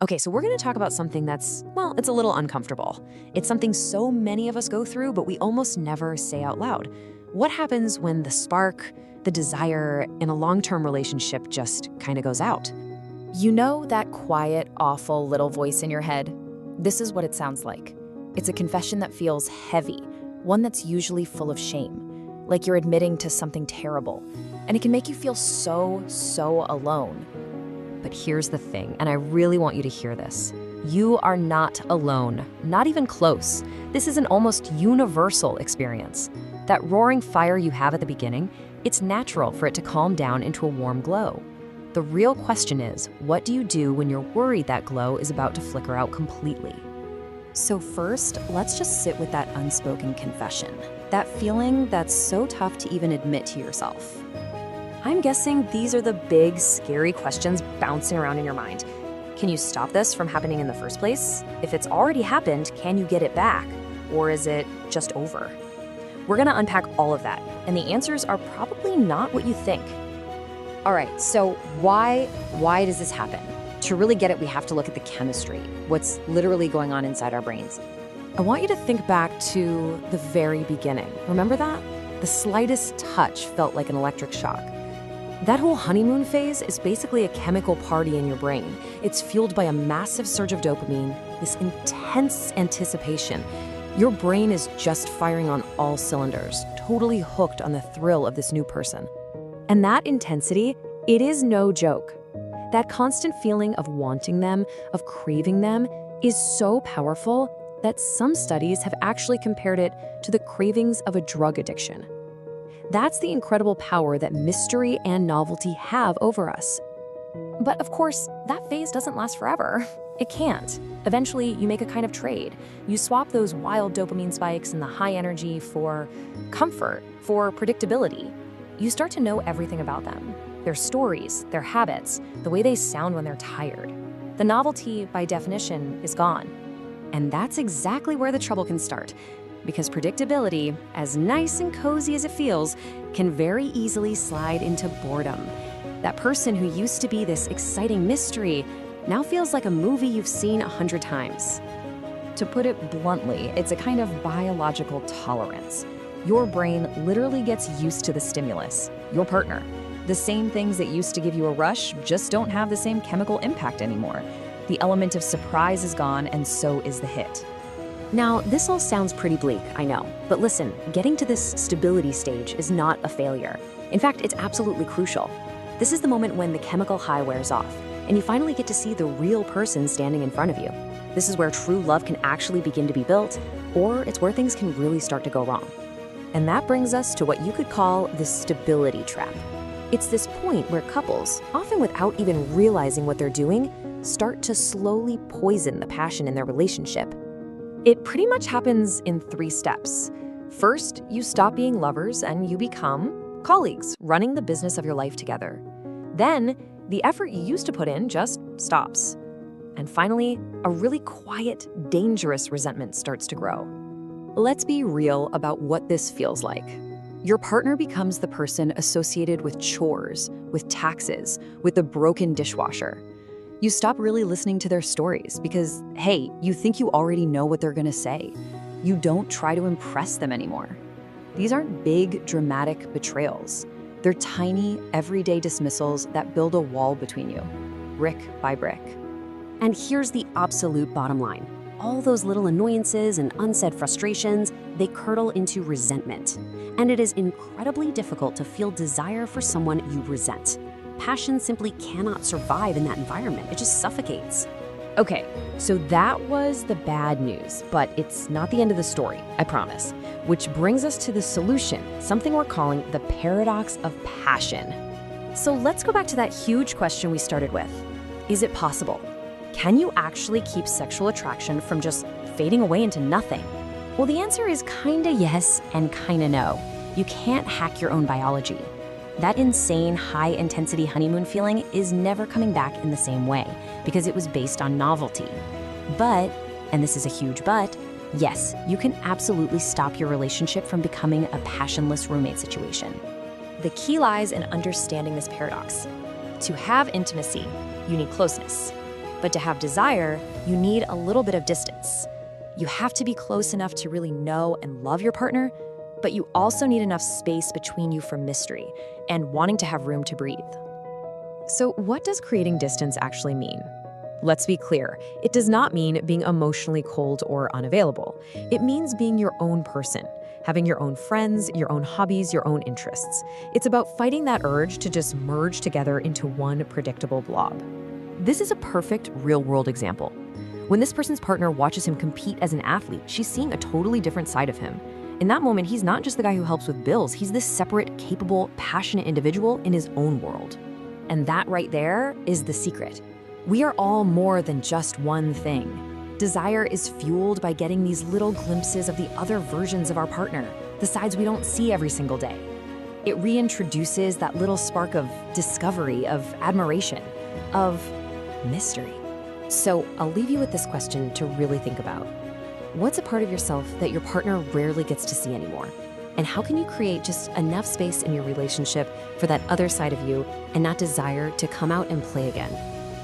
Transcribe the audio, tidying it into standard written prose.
Okay, so we're going to talk about something that's, well, it's a little uncomfortable. It's something so many of us go through, but we almost never say out loud. What happens when the spark, the desire in a long-term relationship just kind of goes out? You know that quiet, awful little voice in your head? This is what it sounds like. It's a confession that feels heavy, one that's usually full of shame, like you're admitting to something terrible. And it can make you feel so alone. But here's the thing, and I really want you to hear this. You are not alone, not even close. This is an almost universal experience. That roaring fire you have at the beginning, it's natural for it to calm down into a warm glow. The real question is, what do you do when you're worried that glow is about to flicker out completely? So first, let's just sit with that unspoken confession. That feeling that's so tough to even admit to yourself. I'm guessing these are the big, scary questions bouncing around in your mind. Can you stop this from happening in the first place? If it's already happened, can you get it back? Or is it just over? We're gonna unpack all of that, and the answers are probably not what you think. All right, so why does this happen? To really get it, we have to look at the chemistry, what's literally going on inside our brains. I want you to think back to the very beginning. Remember that? The slightest touch felt like an electric shock. That whole honeymoon phase is basically a chemical party in your brain. It's fueled by a massive surge of dopamine, this intense anticipation. Your brain is just firing on all cylinders, totally hooked on the thrill of this new person. And that intensity, it is no joke. That constant feeling of wanting them, of craving them, is so powerful that some studies have actually compared it to the cravings of a drug addiction. That's the incredible power that mystery and novelty have over us. But of course, that phase doesn't last forever. It can't. Eventually, you make a kind of trade. You swap those wild dopamine spikes and the high energy for comfort, for predictability. You start to know everything about them. Their stories, their habits, the way they sound when they're tired. The novelty, by definition, is gone. And that's exactly where the trouble can start. Because predictability, as nice and cozy as it feels, can very easily slide into boredom. That person who used to be this exciting mystery now feels like a movie you've seen 100 times. To put it bluntly, it's a kind of biological tolerance. Your brain literally gets used to the stimulus, your partner. The same things that used to give you a rush just don't have the same chemical impact anymore. The element of surprise is gone, and so is the hit. Now, this all sounds pretty bleak, I know. But listen, getting to this stability stage is not a failure. In fact, it's absolutely crucial. This is the moment when the chemical high wears off, and you finally get to see the real person standing in front of you. This is where true love can actually begin to be built, or it's where things can really start to go wrong. And that brings us to what you could call the stability trap. It's this point where couples, often without even realizing what they're doing, start to slowly poison the passion in their relationship. It pretty much happens in 3 steps. First, you stop being lovers and you become colleagues, running the business of your life together. Then, the effort you used to put in just stops. And finally, a really quiet, dangerous resentment starts to grow. Let's be real about what this feels like. Your partner becomes the person associated with chores, with taxes, with the broken dishwasher. You stop really listening to their stories because, hey, you think you already know what they're gonna say. You don't try to impress them anymore. These aren't big, dramatic betrayals. They're tiny, everyday dismissals that build a wall between you, brick by brick. And here's the absolute bottom line. All those little annoyances and unsaid frustrations, they curdle into resentment. And it is incredibly difficult to feel desire for someone you resent. Passion simply cannot survive in that environment. It just suffocates. Okay, so that was the bad news, but it's not the end of the story, I promise. Which brings us to the solution, something we're calling the paradox of passion. So let's go back to that huge question we started with. Is it possible? Can you actually keep sexual attraction from just fading away into nothing? Well, the answer is kinda yes and kinda no. You can't hack your own biology. That insane high-intensity honeymoon feeling is never coming back in the same way because it was based on novelty. But, and this is a huge but, yes, you can absolutely stop your relationship from becoming a passionless roommate situation. The key lies in understanding this paradox. To have intimacy, you need closeness. But to have desire, you need a little bit of distance. You have to be close enough to really know and love your partner, but you also need enough space between you for mystery and wanting to have room to breathe. So, what does creating distance actually mean? Let's be clear, it does not mean being emotionally cold or unavailable. It means being your own person, having your own friends, your own hobbies, your own interests. It's about fighting that urge to just merge together into one predictable blob. This is a perfect real-world example. When this person's partner watches him compete as an athlete, she's seeing a totally different side of him. In that moment, he's not just the guy who helps with bills, he's this separate, capable, passionate individual in his own world. And that right there is the secret. We are all more than just one thing. Desire is fueled by getting these little glimpses of the other versions of our partner, the sides we don't see every single day. It reintroduces that little spark of discovery, of admiration, of mystery. So I'll leave you with this question to really think about. What's a part of yourself that your partner rarely gets to see anymore? And how can you create just enough space in your relationship for that other side of you and that desire to come out and play again?